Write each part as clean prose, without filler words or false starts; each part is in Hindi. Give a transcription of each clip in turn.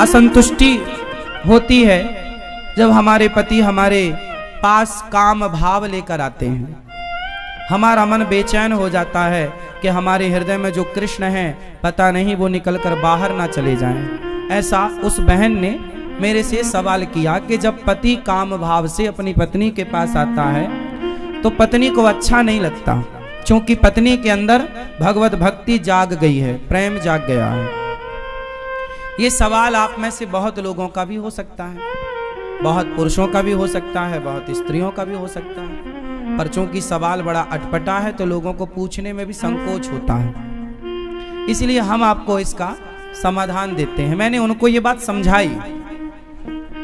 असंतुष्टि होती है जब हमारे पति हमारे पास काम भाव लेकर आते हैं। हमारा मन बेचैन हो जाता है कि हमारे हृदय में जो कृष्ण है पता नहीं वो निकलकर बाहर ना चले जाएं। ऐसा उस बहन ने मेरे से सवाल किया कि जब पति काम भाव से अपनी पत्नी के पास आता है तो पत्नी को अच्छा नहीं लगता, क्योंकि पत्नी के अंदर भगवत भक्ति जाग गई है, प्रेम जाग गया है। ये सवाल आप में से बहुत लोगों का भी हो सकता है, बहुत पुरुषों का भी हो सकता है, बहुत स्त्रियों का भी हो सकता है, पर चूंकि सवाल बड़ा अटपटा है तो लोगों को पूछने में भी संकोच होता है, इसलिए हम आपको इसका समाधान देते हैं। मैंने उनको ये बात समझाई,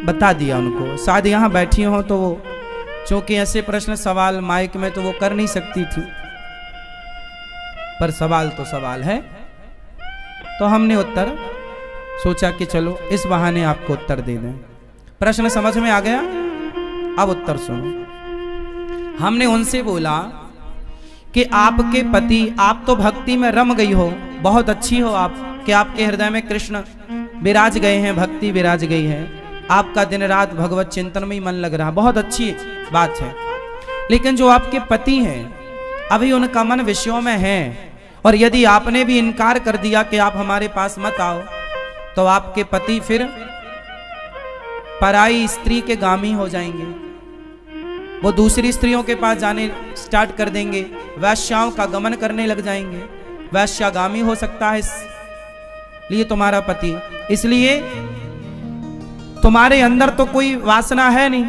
बता दिया उनको, शायद यहाँ बैठी हो तो वो चूंकि ऐसे प्रश्न सवाल माइक में तो वो कर नहीं सकती थी, पर सवाल तो सवाल है, तो हमने उत्तर सोचा कि चलो इस बहाने आपको उत्तर दे दें। प्रश्न समझ में आ गया? अब उत्तर सुनो। हमने उनसे बोला कि आपके पति, आप तो भक्ति में रम गई हो, बहुत अच्छी हो आप, कि आपके हृदय में कृष्ण विराज गए हैं, भक्ति विराज गई है, आपका दिन रात भगवत चिंतन में ही मन लग रहा, बहुत अच्छी बात है। लेकिन जो आपके पति हैं अभी उनका मन विषयों में है, और यदि आपने भी इनकार कर दिया कि आप हमारे पास मत आओ तो आपके पति फिर पराई स्त्री के गामी हो जाएंगे, वो दूसरी स्त्रियों के पास जाने स्टार्ट कर देंगे, वैश्याओं का गमन करने लग जाएंगे, वैश्यागामी हो सकता है इसलिए तुम्हारा पति, इसलिए तुम्हारे अंदर तो कोई वासना है नहीं,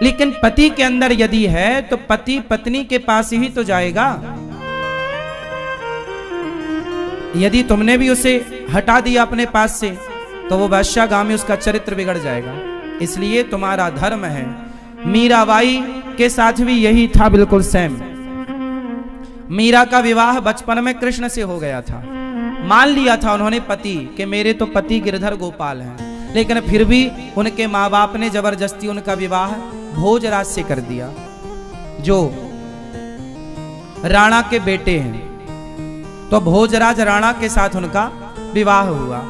लेकिन पति के अंदर यदि है तो पति पत्नी के पास ही तो जाएगा। यदि तुमने भी उसे हटा दिया अपने पास से तो वो वैश्यागामी, उसका चरित्र बिगड़ जाएगा, इसलिए तुम्हारा धर्म है। मीराबाई के साथ भी यही था, बिल्कुल सेम। मीरा का विवाह बचपन में कृष्ण से हो गया था, मान लिया था उन्होंने पति कि मेरे तो पति गिरधर गोपाल हैं, लेकिन फिर भी उनके माँ बाप ने जबरदस्ती उनका विवाह भोजराज से कर दिया, जो राणा के बेटे हैं। तो भोजराज राणा के साथ उनका विवाह हुआ।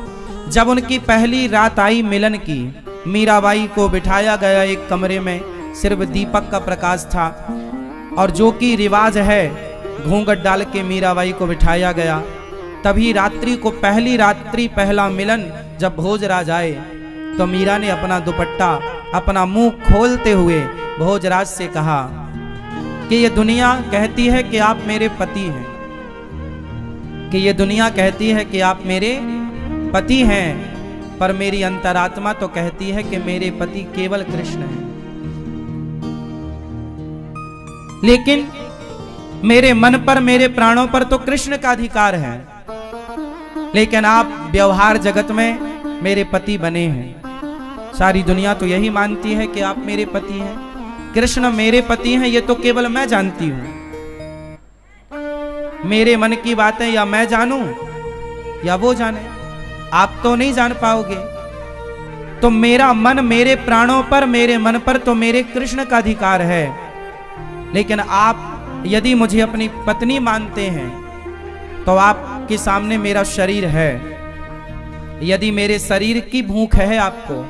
जब उनकी पहली रात आई मिलन की, मीराबाई को बिठाया गया एक कमरे में, सिर्फ दीपक का प्रकाश था, और जो कि रिवाज है घूंघट डाल के मीराबाई को बिठाया गया। तभी रात्रि को, पहली रात्रि पहला मिलन जब भोजराज आए तो मीरा ने अपना दुपट्टा, अपना मुंह खोलते हुए भोजराज से कहा कि ये दुनिया कहती है कि आप मेरे पति हैं, कि ये दुनिया कहती है कि आप मेरे पति हैं, पर मेरी अंतरात्मा तो कहती है कि मेरे पति केवल कृष्ण हैं। लेकिन मेरे मन पर, मेरे प्राणों पर तो कृष्ण का अधिकार है, लेकिन आप व्यवहार जगत में मेरे पति बने हैं। सारी दुनिया तो यही मानती है कि आप मेरे पति हैं, कृष्ण मेरे पति हैं, ये तो केवल मैं जानती हूं। मेरे मन की बातें या मैं जानूं या वो जाने, आप तो नहीं जान पाओगे। तो मेरा मन, मेरे प्राणों पर, मेरे मन पर तो मेरे कृष्ण का अधिकार है, लेकिन आप यदि मुझे अपनी पत्नी मानते हैं तो आपके सामने मेरा शरीर है। यदि मेरे शरीर की भूख है आपको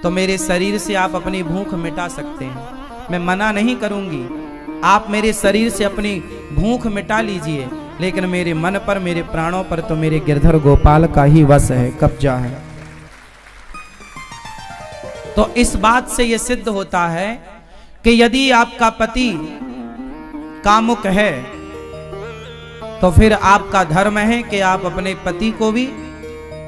तो मेरे शरीर से आप अपनी भूख मिटा सकते हैं, मैं मना नहीं करूंगी, आप मेरे शरीर से अपनी भूख मिटा लीजिए, लेकिन मेरे मन पर, मेरे प्राणों पर तो मेरे गिरधर गोपाल का ही वश है, कब्जा है। तो इस बात से यह सिद्ध होता है कि यदि आपका पति कामुक है तो फिर आपका धर्म है कि आप अपने पति को भी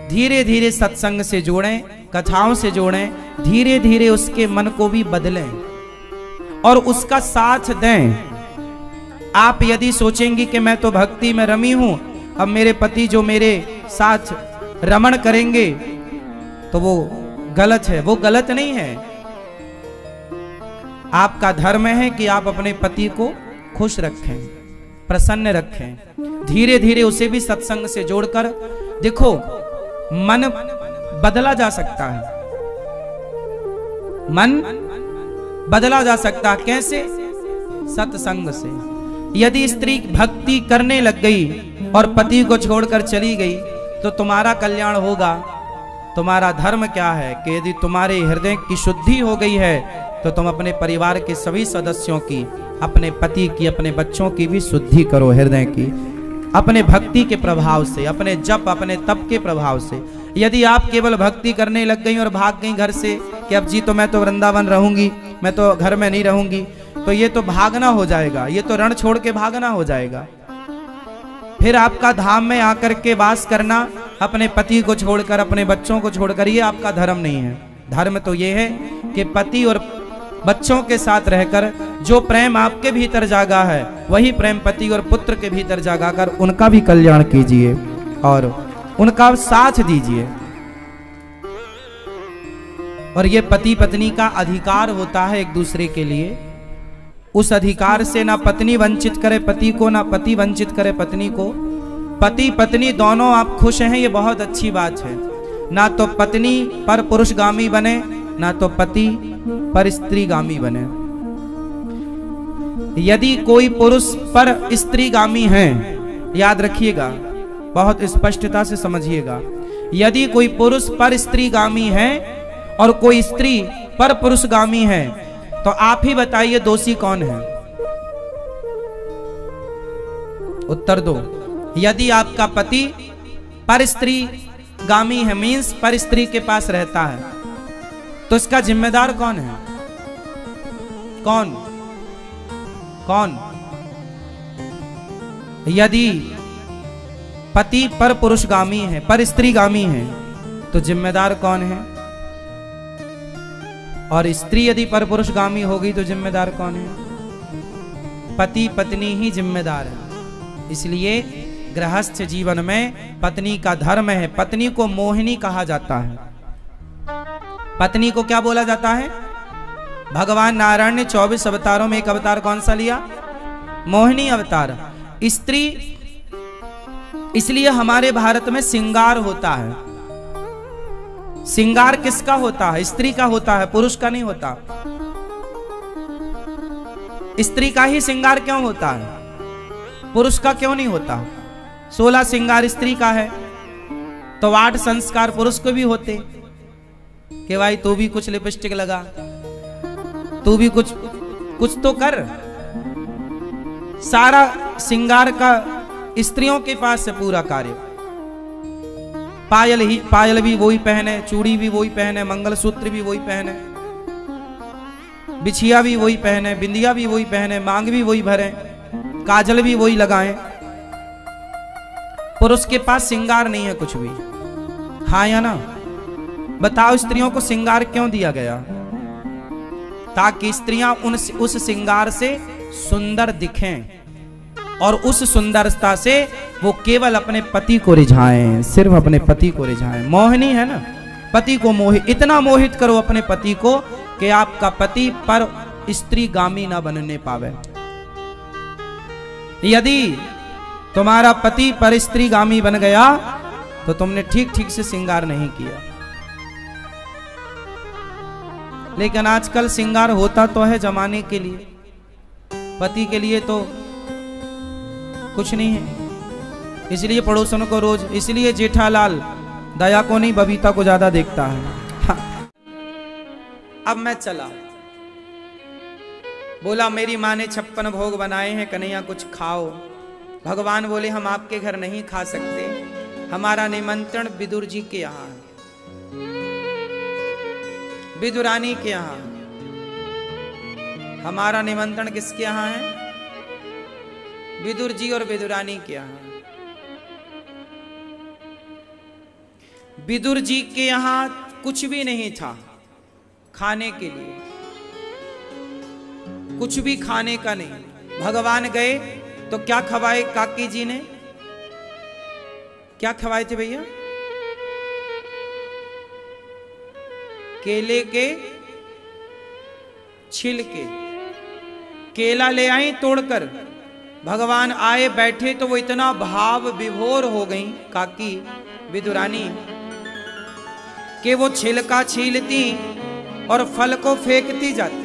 धीरे धीरे सत्संग से जोड़ें, कथाओं से जोड़ें, धीरे धीरे उसके मन को भी बदलें और उसका साथ दें। आप यदि सोचेंगी कि मैं तो भक्ति में रमी हूं, अब मेरे पति जो मेरे साथ रमण करेंगे, तो वो गलत है। वो गलत नहीं है, आपका धर्म है कि आप अपने पति को खुश रखें, प्रसन्न रखें। धीरे धीरे उसे भी सत्संग से जोड़कर, देखो मन बदला जा सकता है, मन बदला जा सकता है। कैसे? सत्संग से। यदि स्त्री भक्ति करने लग गई और पति को छोड़कर चली गई तो तुम्हारा कल्याण होगा। तुम्हारा धर्म क्या है कि यदि तुम्हारे हृदय की शुद्धि हो गई है तो तुम अपने परिवार के सभी सदस्यों की, अपने पति की, अपने बच्चों की भी शुद्धि करो हृदय की, अपने भक्ति के प्रभाव से, अपने जप, अपने तप के प्रभाव से। यदि आप केवल भक्ति करने लग गई और भाग गई घर से कि अब जी तो मैं तो वृंदावन रहूंगी, मैं तो घर में नहीं रहूंगी, तो ये तो भागना हो जाएगा, ये तो रण छोड़ के भागना हो जाएगा। फिर आपका धाम में आकर के वास करना, अपने पति को छोड़कर, अपने बच्चों को छोड़कर, ये आपका धर्म नहीं है। धर्म तो ये है कि पति और बच्चों के साथ रहकर जो प्रेम आपके भीतर जागा है वही प्रेम पति और पुत्र के भीतर जागा कर उनका भी कल्याण कीजिए और उनका साथ दीजिए। और ये पति पत्नी का अधिकार होता है एक दूसरे के लिए। उस अधिकार से ना पत्नी वंचित करे पति को, ना पति वंचित करे पत्नी को। पति पत्नी दोनों आप खुश हैं, ये बहुत अच्छी बात है। ना तो पत्नी पर पुरुषगामी बने, ना तो पति पर स्त्रीगामी बने। यदि कोई पुरुष पर स्त्रीगामी है, याद रखिएगा, बहुत स्पष्टता से समझिएगा, यदि कोई पुरुष पर स्त्रीगामी है और कोई स्त्री पर पुरुषगामी है, तो आप ही बताइए दोषी कौन है? उत्तर दो। यदि आपका पति पर स्त्री गामी है, मीन्स पर स्त्री के पास रहता है, तो इसका जिम्मेदार कौन है? कौन? कौन? यदि पति पर पुरुषगामी है, पर स्त्रीगामी है, तो जिम्मेदार कौन है? और स्त्री यदि पर पुरुषगामी होगी तो जिम्मेदार कौन है? पति पत्नी ही जिम्मेदार है। इसलिए गृहस्थ जीवन में पत्नी का धर्म है। पत्नी को मोहिनी कहा जाता है। पत्नी को क्या बोला जाता है? भगवान नारायण ने 24 अवतारों में एक अवतार कौन सा लिया? मोहिनी अवतार। स्त्री, इसलिए हमारे भारत में श्रृंगार होता है। श्रृंगार किसका होता है? स्त्री का होता है, पुरुष का नहीं होता। स्त्री का ही श्रृंगार क्यों होता है? पुरुष का क्यों नहीं होता? 16 श्रृंगार स्त्री का है तो 8 संस्कार पुरुष को भी होते कि भाई तू भी कुछ लिपस्टिक लगा, तू भी कुछ तो कर। सारा श्रृंगार का स्त्रियों के पास है पूरा कार्य। पायल भी वही पहने, चूड़ी भी वही पहने, मंगलसूत्र भी वही पहने, बिछिया भी वही पहने, बिंदिया भी वही पहने, मांग भी वही भरे, काजल भी वही लगाएं। पुरुष के पास श्रृंगार नहीं है कुछ भी। हाँ या ना? बताओ, स्त्रियों को श्रृंगार क्यों दिया गया? ताकि स्त्रियां उस श्रृंगार से सुंदर दिखें और उस सुंदरता से वो केवल अपने पति को रिझाएं, सिर्फ अपने पति को रिझाएं। मोहिनी है ना, पति को इतना मोहित करो अपने पति को कि आपका पति पर स्त्री गामी ना बनने पावे। यदि तुम्हारा पति पर स्त्री गामी बन गया तो तुमने ठीक ठीक से श्रृंगार नहीं किया। लेकिन आजकल श्रृंगार होता तो है जमाने के लिए, पति के लिए तो कुछ नहीं है। इसलिए पड़ोसन को रोज, इसलिए जेठालाल दया को नहीं बबीता को ज्यादा देखता है। हाँ। अब मैं चला, बोला मेरी माँ ने 56 भोग बनाए हैं, कन्हैया कुछ खाओ। भगवान बोले हम आपके घर नहीं खा सकते, हमारा निमंत्रण विदुर जी के यहाँ है, विदुरानी के यहाँ। हमारा निमंत्रण किसके यहाँ है? विदुर जी और विदुरानी के यहाँ। विदुर जी के यहाँ कुछ भी नहीं था खाने के लिए, कुछ भी खाने का नहीं। भगवान गए तो क्या खवाए काकी जी ने? क्या खवाए थे भैया? केले के छिलके। केला ले आई तोड़कर। भगवान आए बैठे तो वो इतना भाव विभोर हो गई काकी विदुरानी कि वो छिलका छीलती और फल को फेंकती जाती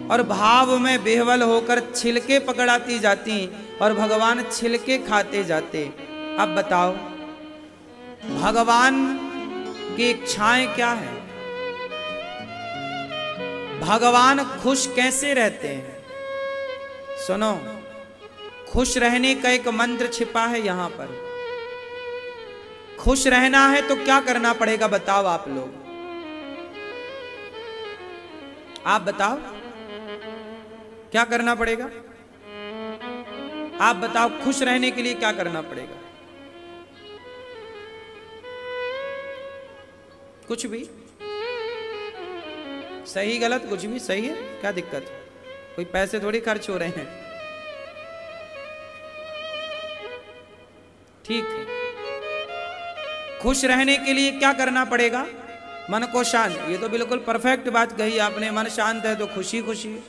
और भाव में बेहवल होकर छिलके पकड़ाती जाती और भगवान छिलके खाते जाते। अब बताओ, भगवान की इच्छाएं क्या है, भगवान खुश कैसे रहते हैं। सुनो, खुश रहने का एक मंत्र छिपा है यहां पर। खुश रहना है तो क्या करना पड़ेगा बताओ आप लोग, आप बताओ क्या करना पड़ेगा, आप बताओ खुश रहने के लिए क्या करना पड़ेगा। कुछ भी सही गलत कुछ भी सही है, क्या दिक्कत है, कोई पैसे थोड़ी खर्च हो रहे हैं। ठीक है, खुश रहने के लिए क्या करना पड़ेगा, मन को शांत। ये तो बिल्कुल परफेक्ट बात कही आपने, मन शांत है तो खुशी खुशी है।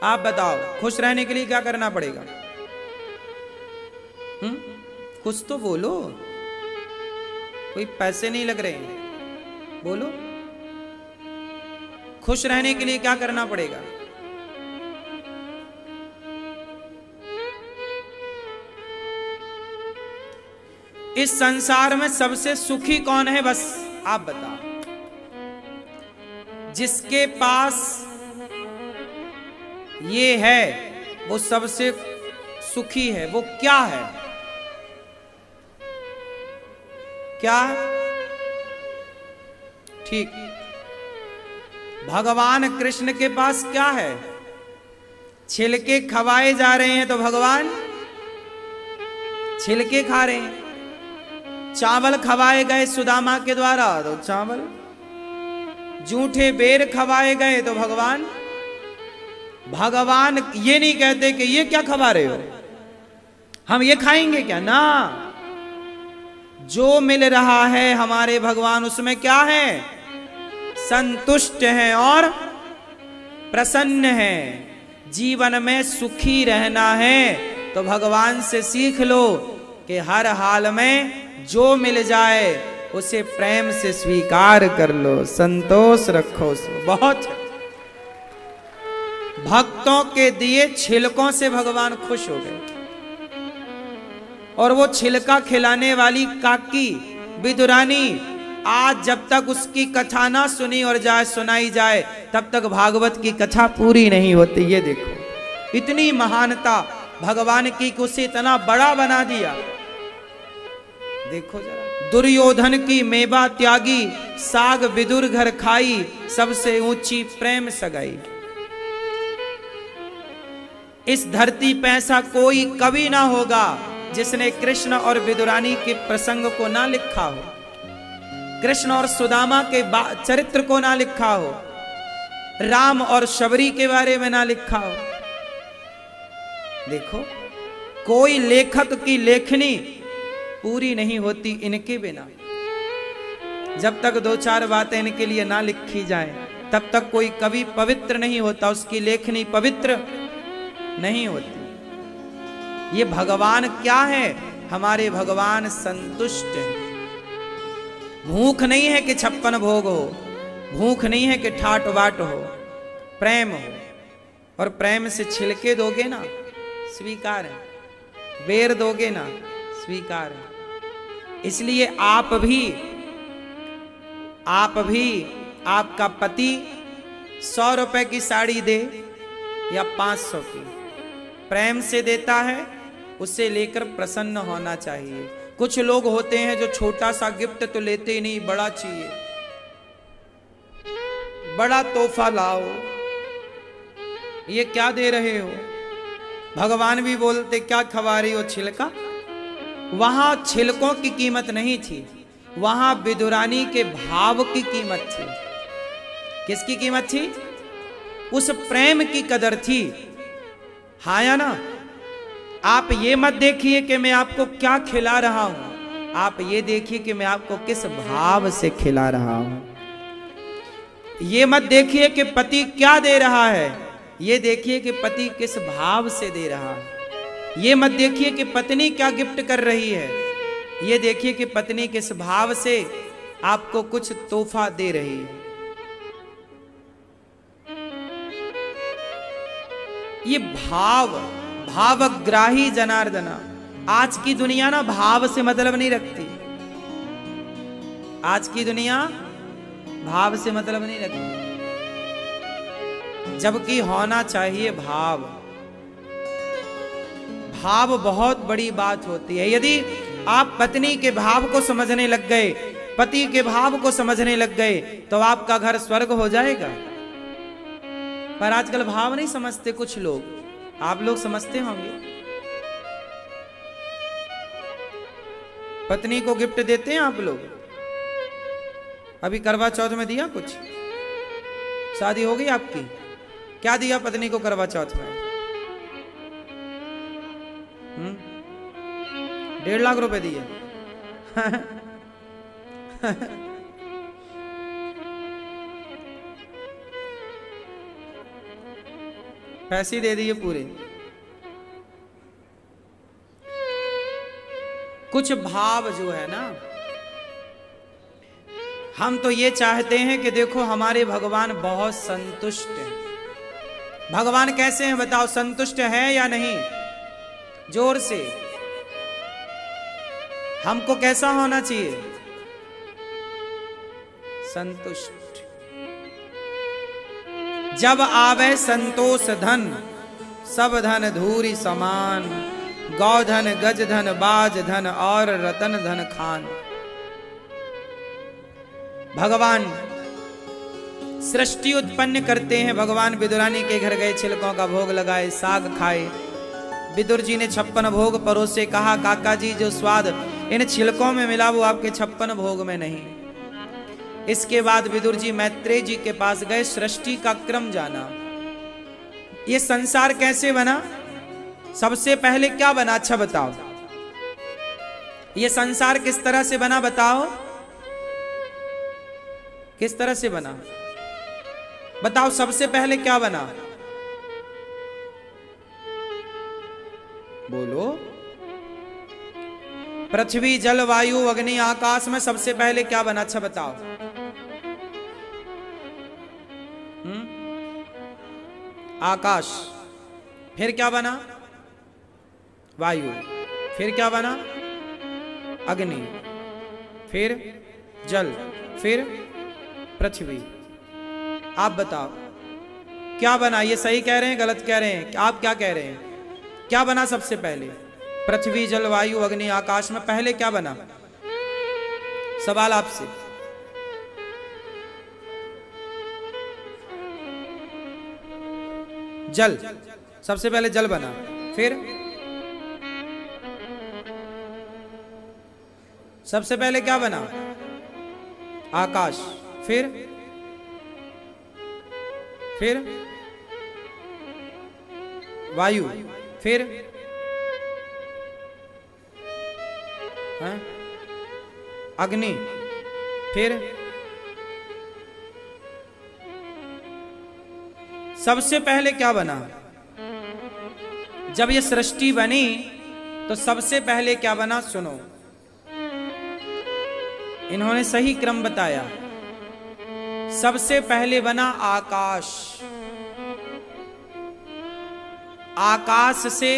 आप बताओ खुश रहने के लिए क्या करना पड़ेगा। कुछ तो बोलो, कोई पैसे नहीं लग रहे हैं, बोलो खुश रहने के लिए क्या करना पड़ेगा। इस संसार में सबसे सुखी कौन है, बस आप बताओ। जिसके पास ये है वो सबसे सुखी है। वो क्या है, क्या? ठीक, भगवान कृष्ण के पास क्या है? छिलके खवाए जा रहे हैं तो भगवान छिलके खा रहे हैं। चावल खवाए गए सुदामा के द्वारा तो चावल, जूठे बेर खवाए गए तो भगवान ये नहीं कहते कि ये क्या खवा रहे हो, हम ये खाएंगे क्या, ना। जो मिल रहा है हमारे भगवान उसमें क्या है, संतुष्ट हैं और प्रसन्न हैं। जीवन में सुखी रहना है तो भगवान से सीख लो कि हर हाल में जो मिल जाए उसे प्रेम से स्वीकार कर लो, संतोष रखो उसमें। बहुत भक्तों के दिए छिलकों से भगवान खुश हो गए। और वो छिलका खिलाने वाली काकी विदुरानी, आज जब तक उसकी कथा ना सुनी और सुनाई जाए तब तक भागवत की कथा पूरी नहीं होती। ये देखो इतनी महानता भगवान की कि उसे इतना बड़ा बना दिया। देखो जरा, दुर्योधन की मेवा त्यागी, साग विदुर घर खाई, सबसे ऊंची प्रेम सगाई। इस धरती पे ऐसा कोई कवि ना होगा जिसने कृष्ण और विदुरानी के प्रसंग को ना लिखा हो, कृष्ण और सुदामा के चरित्र को ना लिखा हो, राम और शबरी के बारे में ना लिखा हो। देखो कोई लेखक की लेखनी पूरी नहीं होती इनके बिना। जब तक दो चार बातें इनके लिए ना लिखी जाए तब तक कोई कवि पवित्र नहीं होता, उसकी लेखनी पवित्र नहीं होती। ये भगवान क्या है, हमारे भगवान संतुष्ट हैं। भूख नहीं है कि 56 भोग हो, भूख नहीं है कि ठाट बाट हो, प्रेम हो। और प्रेम से छिलके दोगे ना, स्वीकार है, बेर दोगे ना, स्वीकार है। इसलिए आप भी आपका पति 100 रुपए की साड़ी दे या 500 की, प्रेम से देता है, उसे लेकर प्रसन्न होना चाहिए। कुछ लोग होते हैं जो छोटा सा गिफ्ट तो लेते ही नहीं, बड़ा चाहिए, बड़ा तोहफा लाओ, ये क्या दे रहे हो। भगवान भी बोलते क्या खवा रही हो छिलका। वहां छिलकों की कीमत नहीं थी, वहां विदुरानी के भाव की कीमत थी। किसकी कीमत थी? उस प्रेम की कदर थी। हाँ या ना? आप ये मत देखिए कि मैं आपको क्या खिला रहा हूं, आप ये देखिए कि मैं आपको किस भाव से खिला रहा हूं। ये मत देखिए कि पति क्या दे रहा है, ये देखिए कि पति किस भाव से दे रहा है। ये मत देखिए कि पत्नी क्या गिफ्ट कर रही है, ये देखिए कि पत्नी किस भाव से आपको कुछ तोहफा दे रही है। ये भावग्राही जनार्दना। आज की दुनिया ना भाव से मतलब नहीं रखती, आज की दुनिया भाव से मतलब नहीं रखती, जबकि होना चाहिए भाव। भाव बहुत बड़ी बात होती है। यदि आप पत्नी के भाव को समझने लग गए, पति के भाव को समझने लग गए, तो आपका घर स्वर्ग हो जाएगा। पर आजकल भाव नहीं समझते कुछ लोग, आप लोग समझते होंगे। पत्नी को गिफ्ट देते हैं आप लोग? अभी करवा चौथ में दिया कुछ? शादी हो गई आपकी, क्या दिया पत्नी को करवा चौथ में? 1.5 लाख रुपए दिए। पैसे दे दिए पूरे। कुछ भाव जो है ना, हम तो ये चाहते हैं कि देखो हमारे भगवान बहुत संतुष्ट हैं। भगवान कैसे हैं बताओ? संतुष्ट है या नहीं? जोर से। हमको कैसा होना चाहिए? संतुष्ट। जब आवे संतोष धन, सब धन धूरी समान, गौधन गज धन बाज धन और रतन धन खान। भगवान सृष्टि उत्पन्न करते हैं। भगवान विदुरानी के घर गए, छिलकों का भोग लगाए, साग खाए। विदुर जी ने 56 भोग परोसे, कहा काका जी जो स्वाद इन छिलकों में मिला वो आपके 56 भोग में नहीं। इसके बाद विदुर जी मैत्रेय जी के पास गए, सृष्टि का क्रम जाना। ये संसार कैसे बना? सबसे पहले क्या बना? अच्छा बताओ, ये संसार किस तरह से बना? बताओ किस तरह से बना? बताओ सबसे पहले क्या बना? बोलो। पृथ्वी जल वायु अग्नि आकाश में सबसे पहले क्या बना? अच्छा बताओ। आकाश। फिर क्या बना? वायु। फिर क्या बना? अग्नि। फिर जल। फिर पृथ्वी। आप बताओ क्या बना? ये सही कह रहे हैं गलत कह रहे हैं? आप क्या कह रहे हैं? क्या बना सबसे पहले? पृथ्वी जल वायु अग्नि आकाश में पहले क्या बना? सवाल आपसे। जल। सबसे पहले जल बना। फिर सबसे पहले क्या बना? आकाश। फिर वायु। फिर अग्नि। फिर सबसे पहले क्या बना? जब ये सृष्टि बनी तो सबसे पहले क्या बना? सुनो, इन्होंने सही क्रम बताया। सबसे पहले बना आकाश। आकाश से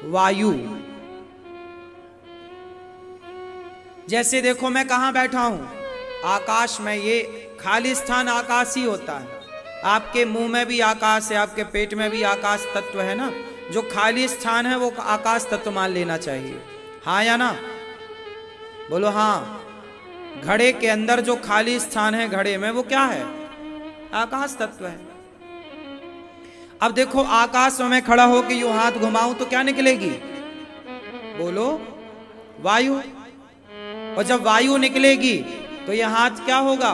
वायु। जैसे देखो मैं कहां बैठा हूं? आकाश में। ये खाली स्थान आकाश ही होता है। आपके मुंह में भी आकाश है, आपके पेट में भी आकाश तत्व है ना। जो खाली स्थान है वो आकाश तत्व मान लेना चाहिए। हाँ या ना? बोलो हाँ। घड़े के अंदर जो खाली स्थान है घड़े में, वो क्या है? आकाश तत्व है। अब देखो आकाश में खड़ा होकर यूं हाथ घुमाऊं तो क्या निकलेगी? बोलो वायु। और जब वायु निकलेगी तो ये हाथ क्या होगा?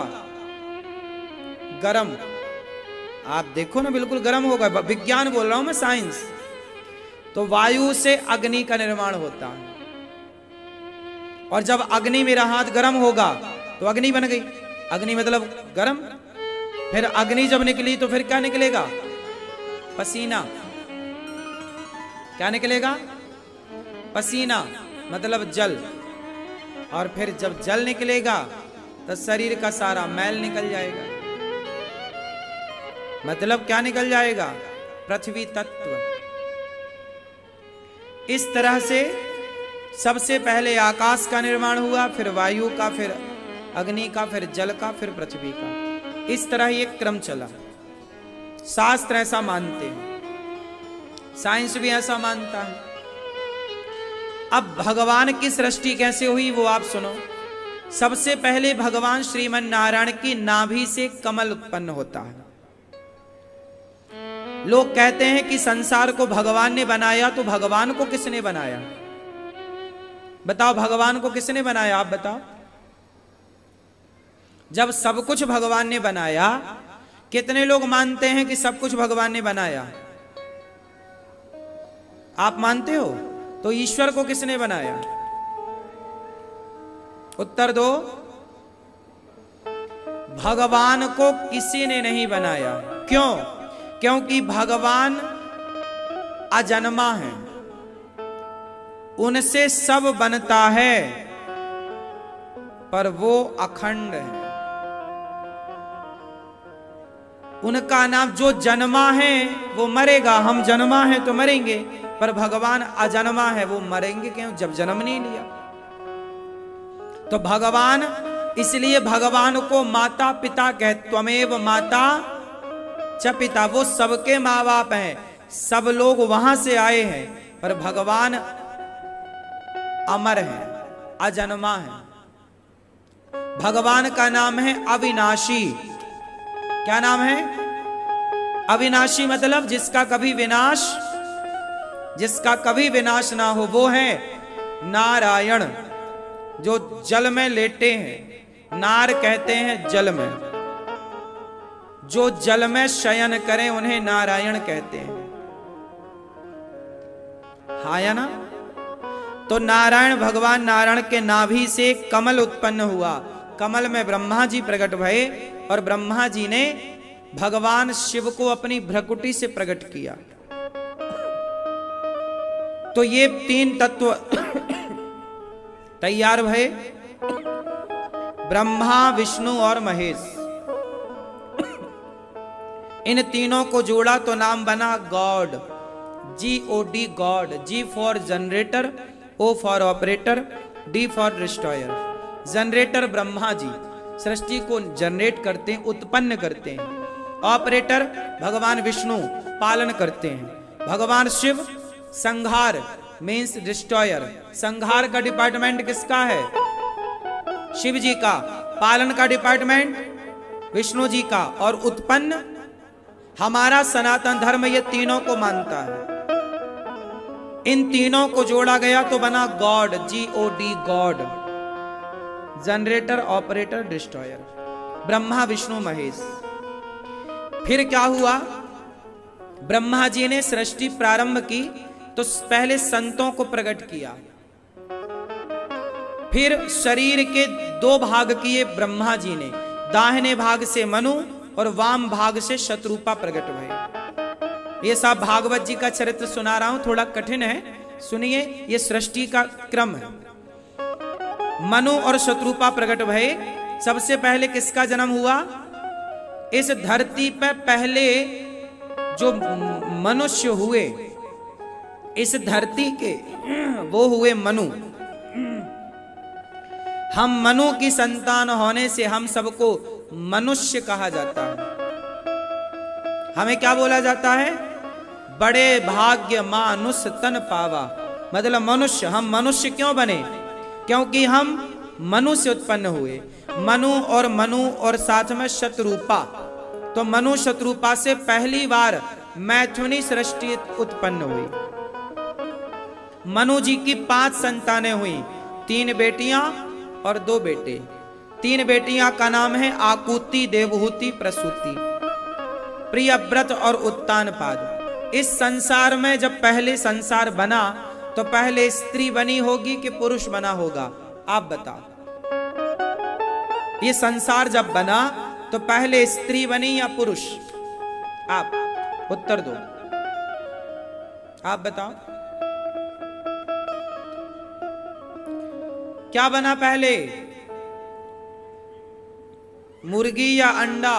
गरम। आप देखो ना, बिल्कुल गरम होगा। विज्ञान बोल रहा हूं मैं, साइंस। तो वायु से अग्नि का निर्माण होता है। और जब अग्नि मेरा हाथ गर्म होगा तो अग्नि बन गई। अग्नि मतलब गर्म। फिर अग्नि जब निकली तो फिर क्या निकलेगा? पसीना। क्या निकलेगा? पसीना मतलब जल। और फिर जब जल निकलेगा तो शरीर का सारा मैल निकल जाएगा। मतलब क्या निकल जाएगा? पृथ्वी तत्व। इस तरह से सबसे पहले आकाश का निर्माण हुआ, फिर वायु का, फिर अग्नि का, फिर जल का, फिर पृथ्वी का। इस तरह ये क्रम चला। शास्त्र ऐसा मानते हैं, साइंस भी ऐसा मानता है। अब भगवान की सृष्टि कैसे हुई वो आप सुनो। सबसे पहले भगवान श्रीमन नारायण की नाभि से कमल उत्पन्न होता है। लोग कहते हैं कि संसार को भगवान ने बनाया, तो भगवान को किसने बनाया? बताओ, भगवान को किसने बनाया? आप बताओ। जब सब कुछ भगवान ने बनाया, कितने लोग मानते हैं कि सब कुछ भगवान ने बनाया? आप मानते हो? तो ईश्वर को किसने बनाया? उत्तर दो। भगवान को किसी ने नहीं बनाया। क्यों? क्योंकि भगवान अजन्मा है, उनसे सब बनता है, पर वो अखंड है। उनका नाम, जो जन्मा है वो मरेगा, हम जन्मा है तो मरेंगे, पर भगवान अजन्मा है, वो मरेंगे क्यों जब जन्म नहीं लिया। तो भगवान, इसलिए भगवान को माता पिता कहते, त्वमेव माता च पिता, वो सबके माँ बाप हैं, सब लोग वहां से आए हैं, पर भगवान अमर है, अजन्मा है। भगवान का नाम है अविनाशी। क्या नाम है? अविनाशी मतलब जिसका कभी विनाश ना हो, वो है नारायण, जो जल में लेटे हैं। नार कहते हैं जल में, जो जल में शयन करें उन्हें नारायण कहते हैं। हाँ या ना? तो नारायण, भगवान नारायण के नाभि से कमल उत्पन्न हुआ। कमल में ब्रह्मा जी प्रकट भये, और ब्रह्मा जी ने भगवान शिव को अपनी भ्रकुटी से प्रकट किया। तो ये तीन तत्व तैयार भये, ब्रह्मा, विष्णु और महेश। इन तीनों को जोड़ा तो नाम बना God, GOD, God. G for generator, O for operator, D for destroyer. Generator Brahma ji सृष्टि को जनरेट करते हैं, उत्पन्न करते हैं। ऑपरेटर भगवान विष्णु पालन करते हैं। भगवान शिव संहार मीन्स डिस्ट्रॉयर। संहार का डिपार्टमेंट किसका है? शिव जी का। पालन का डिपार्टमेंट विष्णु जी का। और उत्पन्न, हमारा सनातन धर्म ये तीनों को मानता है। इन तीनों को जोड़ा गया तो बना God, GOD, God. Generator, operator, destroyer, Brahma, Vishnu, Mahesh. फिर क्या हुआ? ब्रह्मा जी ने सृष्टि प्रारंभ की तो पहले संतों को प्रकट किया, फिर शरीर के 2 भाग किए ब्रह्मा जी ने। दाहिने भाग से मनु और वाम भाग से शत्रुपा प्रकट भये। ये सब भागवत जी का चरित्र सुना रहा हूं, थोड़ा कठिन है, सुनिए। ये सृष्टि का क्रम है। मनु और शत्रुपा प्रकट भये। सबसे पहले किसका जन्म हुआ? इस धरती पर पहले जो मनुष्य हुए, इस धरती के, वो हुए मनु। हम मनु की संतान होने से हम सबको मनुष्य कहा जाता है। हमें क्या बोला जाता है? बड़े भाग्य मानुष तन पावा। मतलब मनुष्य। हम मनुष्य क्यों बने? क्योंकि हम मनु से उत्पन्न हुए। मनु और साथ में शत्रुपा। तो मनु शत्रुपा से पहली बार मैथुनी सृष्टि उत्पन्न हुई। मनु जी की 5 संतानें हुई, 3 बेटियां और 2 बेटे। 3 बेटियां का नाम है आकुति, देवहूति, प्रसूति, प्रियव्रत और उत्तानपाद। इस संसार में जब पहले संसार बना तो पहले स्त्री बनी होगी कि पुरुष बना होगा? आप बताओ। ये संसार जब बना तो पहले स्त्री बनी या पुरुष? आप उत्तर दो। आप बताओ क्या बना पहले, मुर्गी या अंडा?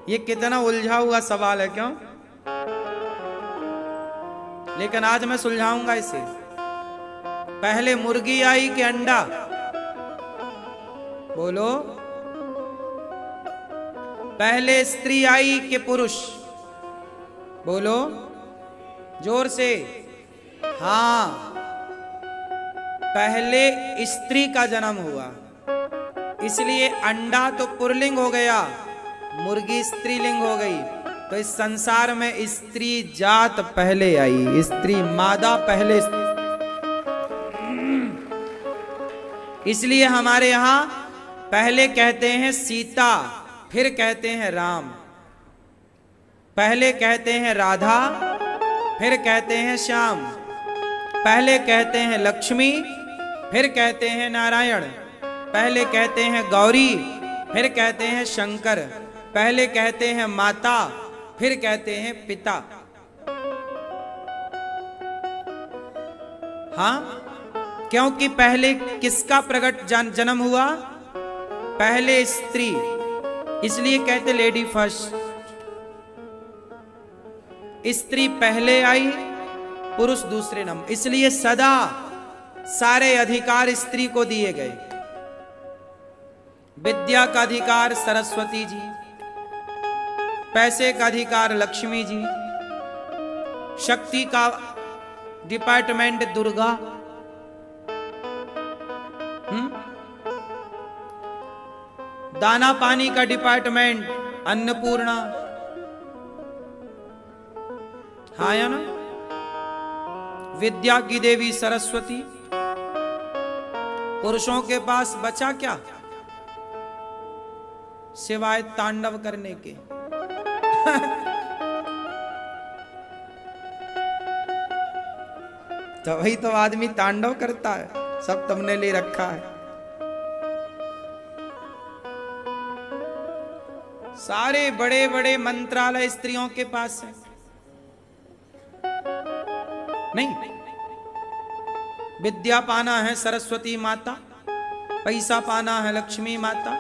ये कितना उलझा हुआ सवाल है, क्यों? लेकिन आज मैं सुलझाऊंगा इसे। पहले मुर्गी आई कि अंडा? बोलो। पहले स्त्री आई कि पुरुष? बोलो जोर से। हाँ, पहले स्त्री का जन्म हुआ, इसलिए अंडा तो पुल्लिंग हो गया, मुर्गी स्त्रीलिंग हो गई। तो इस संसार में स्त्री जात पहले आई, स्त्री मादा पहले। इसलिए हमारे यहां पहले कहते हैं सीता, फिर कहते हैं राम, पहले कहते हैं राधा, फिर कहते हैं श्याम, पहले कहते हैं लक्ष्मी, फिर कहते हैं नारायण, पहले कहते हैं गौरी, फिर कहते हैं शंकर, पहले कहते हैं माता, फिर कहते हैं पिता। हाँ, क्योंकि पहले किसका प्रकट जन्म हुआ? पहले स्त्री, इसलिए कहते लेडी फर्स्ट। स्त्री पहले आई, पुरुष दूसरे नंबर। इसलिए सदा सारे अधिकार स्त्री को दिए गए। विद्या का अधिकार सरस्वती जी, पैसे का अधिकार लक्ष्मी जी, शक्ति का डिपार्टमेंट दुर्गा, दाना पानी का डिपार्टमेंट अन्नपूर्णा। हाँ या ना? विद्या की देवी सरस्वती। पुरुषों के पास बचा क्या सिवाय तांडव करने के? तो वही तो आदमी तांडव करता है, सब तुमने ले रखा है। सारे बड़े बड़े मंत्रालय स्त्रियों के पास है। नहीं, विद्या पाना है सरस्वती माता, पैसा पाना है लक्ष्मी माता,